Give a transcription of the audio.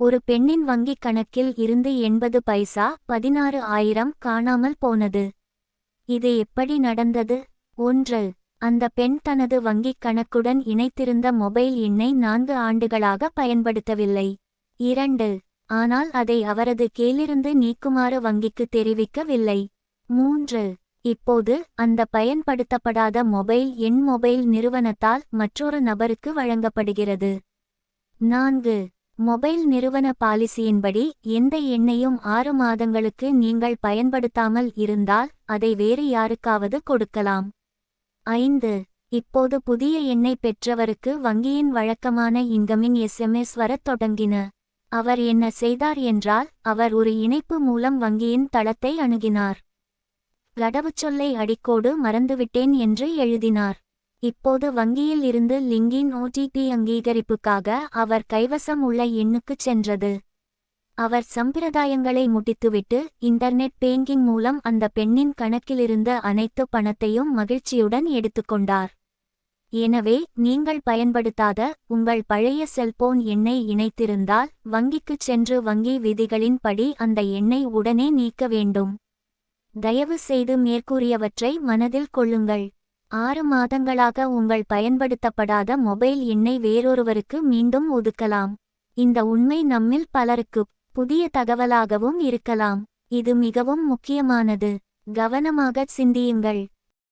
ஒரு பெண்ணின் வங்கிக் கணக்கில் இருந்து 80 பைசா 16,000 காணாமல் போனது. இது எப்படி நடந்தது? 1. அந்த பெண் தனது வங்கிக் கணக்குடன் இணைத்திருந்த மொபைல் எண்ணை 4 ஆண்டுகளாக பயன்படுத்தவில்லை. 2. ஆனால் அதை அவரது கீழிருந்து நீக்குமாறு வங்கிக்கு தெரிவிக்கவில்லை. 3. இப்போது அந்த பயன்படுத்தப்படாத மொபைல் எண் மொபைல் நிறுவனத்தால் மற்றொரு நபருக்கு வழங்கப்படுகிறது. 4. மொபைல் நிறுவன பாலிசியின்படி எந்த எண்ணையும் 6 மாதங்களுக்கு நீங்கள் பயன்படுத்தாமல் இருந்தால் அதை வேறு யாருக்காவது கொடுக்கலாம். 5. இப்போது புதிய எண்ணை பெற்றவருக்கு வங்கியின் வழக்கமான இன்கமிங் SMS வரத் தொடங்கின. அவர் என்ன செய்தார் என்றால் அவர் ஒரு இணைப்பு மூலம் வங்கியின் தளத்தை அணுகினார். கடவுச்சொல்லை அடிக்கோடு மறந்துவிட்டேன் என்று எழுதினார். இப்போது வங்கியில் இருந்து லிங்கின் OTP அங்கீகரிப்புக்காக அவர் கைவசம் உள்ள எண்ணுக்குச் சென்றது. அவர் சம்பிரதாயங்களை முடித்துவிட்டு இன்டர்நெட் பேங்கிங் மூலம் அந்த பெண்ணின் கணக்கிலிருந்த அனைத்து பணத்தையும் மகிழ்ச்சியுடன் எடுத்துக்கொண்டார். எனவே நீங்கள் பயன்படுத்தாத உங்கள் பழைய செல்போன் எண்ணை இணைத்திருந்தால் வங்கிக்குச் சென்று வங்கி விதிகளின் படி அந்த எண்ணை உடனே நீக்க வேண்டும். தயவு செய்து மேற்கூறியவற்றை மனதில் கொள்ளுங்கள். 6 மாதங்களாக உங்கள் பயன்படுத்தப்படாத மொபைல் எண்ணை வேறொருவருக்கு மீண்டும் ஒதுக்கலாம். இந்த உண்மை நம்மில் பலருக்கு புதிய தகவலாகவும் இருக்கலாம். இது மிகவும் முக்கியமானது. கவனமாகச் சிந்தியுங்கள்.